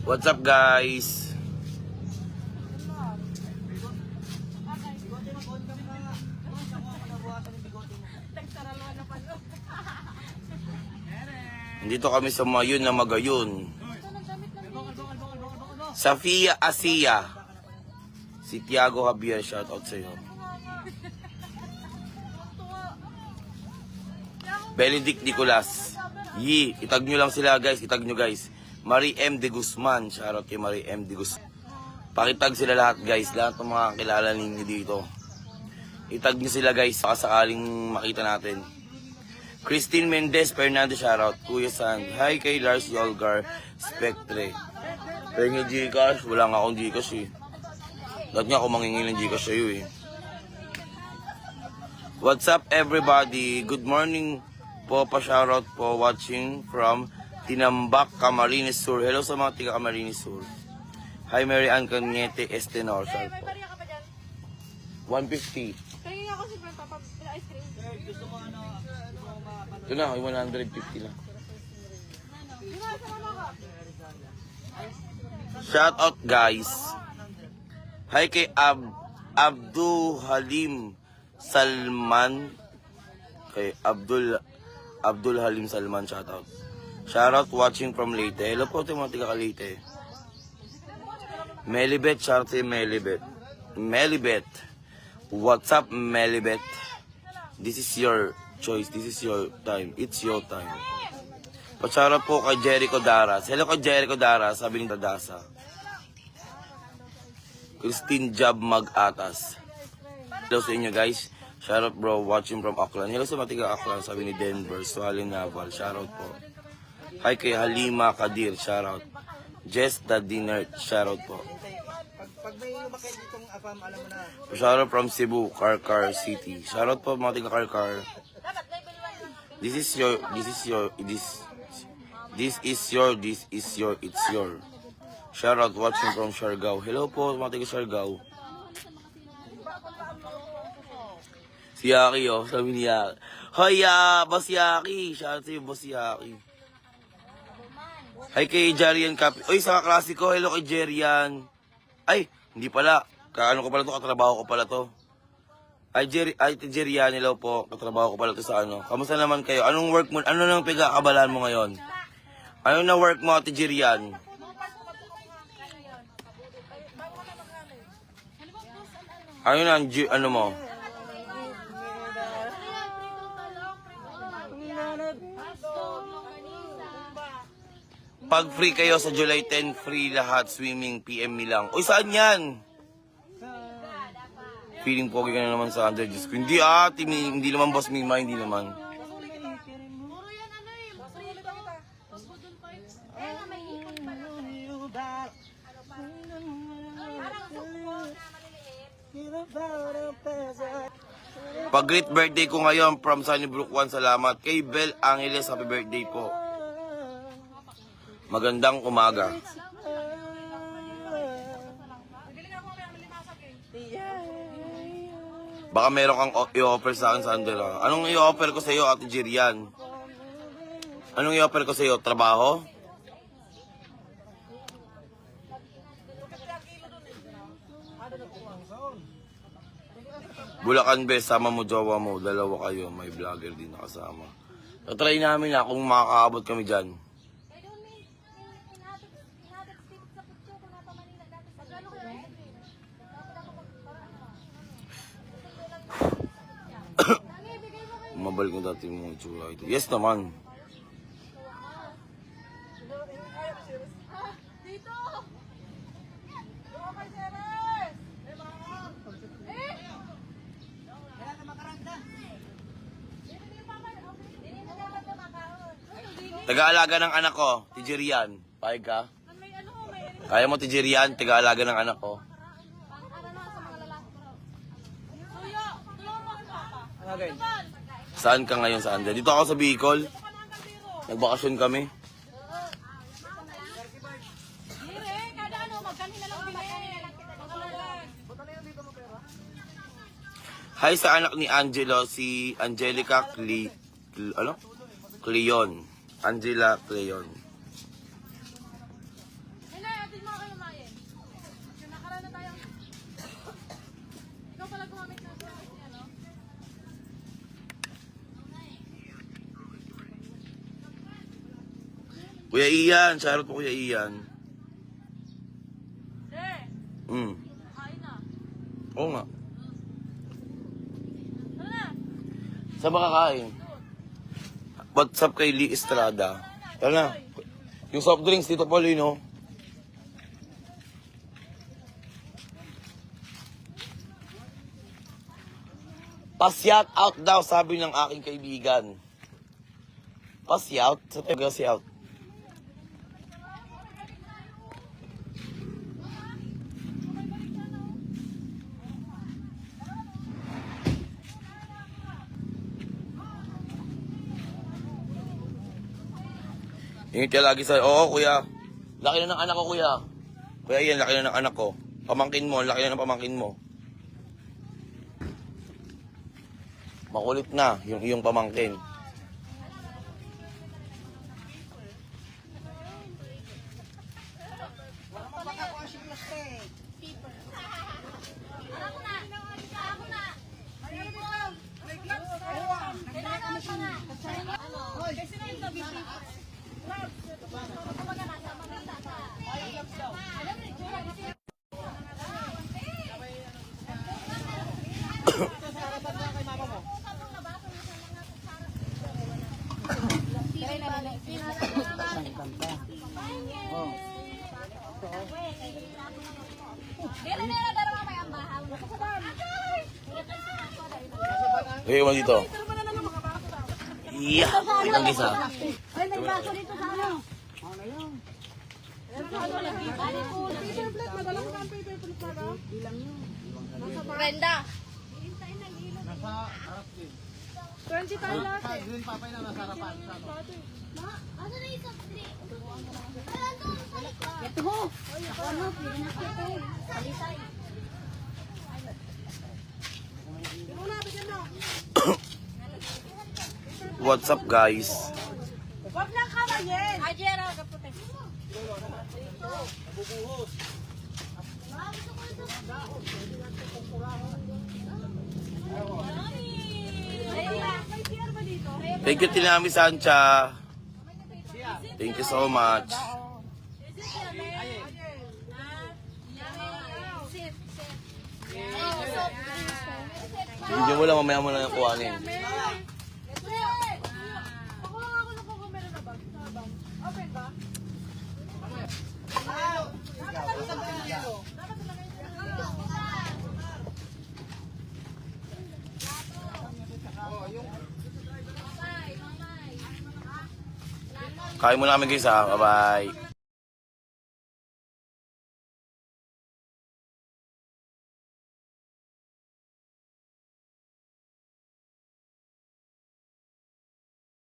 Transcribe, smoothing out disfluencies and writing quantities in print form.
What's up, guys? Dito kami sa Mayon na Magayon. Safia Asia. Si Tiago Javier, shoutout sa'yo. Benedict Nicolas. Itag nyo lang sila, guys. Itag nyo, guys. Marie M. De Guzman. Shoutout kay Marie M. De Guzman. Pakitag sila lahat, guys. Lahat ng mga kilala ninyo dito. Itag nyo sila, guys. Baka sakaling makita natin. Christine Mendez Fernandez, shoutout. Kuya Sand. Hi kay Lars Yolgar Spectre. Pengi Gcash. Wala nga akong Gcash eh. Lahat nga ako mangingin ng Gcash sa'yo eh. What's up, everybody? Good morning po, pa-shoutout po watching from Tinambak, Camarines Sur. Hello sa mga tiga Camarines Sur. Hi, Mary Ann Cañete Estenor. May bariya ka pa dyan? 150. Kaya ako si Brent, ice cream. Gusto mo Ito na, 150 lang. Shout out, guys. Hi kay Abdul Halim Salman. Kay Abdul Halim Salman, shout out. Shout out watching from Leyte. Hello po, mga tiga ka Leyte. Melibet, shout out kay Melibet. Melibet. What's up, Melibet? This is your choice. This is your time. It's your time. Pa-shout out po kay Jericho Daras. Hello kay Jericho Daras, sabi ni Tadasa. Christine Jab Mag-Atas. Hello sa inyo, guys. Shout out, bro, watching from Auckland. Hello sa mga tiga Auckland, sabi ni Denver. Suhalin Naval, shout out po. Hi kay Halima Kadir, shout out. Jess the Dinner, shout out po. Pag may umakit ditong afam, alam mo na. Shout out from Cebu, Karkar City. Shout out po mga tiga Karkar. This is your, it's your. Shout out watching from Siargao. Hello po mga tiga Siargao. Si Yaki, oh, sabi ni Yaki. Hoy, Boss Yaki. Shout out sa'yo, Boss Yaki. Hi kay Jerian Capi. Uy, sa kaklase ko, hello kay Jerian. Ay, hindi pala. Kaano ko pala to, katrabaho ko pala to. Ay, Jerian, hello po. Katrabaho ko pala to sa ano. Kamusta naman kayo? Anong work mo? Ano nang pinagkakabalaan mo ngayon? Ano na work mo, Ate Jerian? Ano na, ano mo? Pag free kayo sa July 10, free lahat, swimming, PM me lang. Uy, saan yan? Feeling pogi ka na naman sa under Diyos ko. Hindi hindi naman boss Mima, hindi naman. Puro yan ano eh. Basulit ako. Basbudon pa yun. Kaya nga may ikot pa lang. Parang sukmo na maliliit. Pag great birthday ko ngayon from Sunnybrook 1, salamat. Kay Bel Angeles, happy birthday po. Magandang umaga. Baka meron kang i-offer sa akin, Sandra. Anong i-offer ko sa iyo, Ate Jerian? Anong i-offer ko sa iyo? Trabaho? Bulacan Best, sama mo jowa mo. Dalawa kayo, may vlogger din nakasama. Tatry namin na kung makakaabot kami dyan. Mabalik ko dati mong itsura ito. Yes naman. Dito! Taga-alaga ng anak ko, Tijerian. Payag ka? Kaya mo, Tijerian, taga-alaga ng anak ko. Saan ka ngayon, Sandra? Dito ako sa Bicol. Nagbakasyon kami. Hi sa anak ni Angelo, si Angelica Cleon. Angela Cleon. Kuya Ian, shoutout po Kuya Ian. Sir, kain na. Oo nga. Ano na? Saan ba kakain? What's up kay Lee Estrada? Tara na. Yung soft drinks dito po, no? Pa-shout out daw, sabi ng aking kaibigan. Pa-shout? Sa tayo shout. Ingit ka lagi sa... Oo, kuya. Laki na ng anak ko, kuya. Kuya, yan, laki na ng anak ko. Pamangkin mo, laki na ng pamangkin mo. Makulit na, yung iyong pamangkin. Ako na. Ako na. Kailangan pa nga. Ano? Kasi na yung gabi. Okay, iwan dito. Yeah, itang isa. Ay, may baso dito sa ano? Brenda. 20 tayo lahat eh. Green papay na nasa harapan. Ano na isang drink? Ito ho. Ano? Pinakita eh. Salisay. What's up, guys? Wag lang kamayin. Ajera, kaputi. Thank you, Tinami Sancha. Thank you so much. Hindi mo lang, mamaya mo na yung kuhanin. Kain mo namin guys ha. Bye-bye.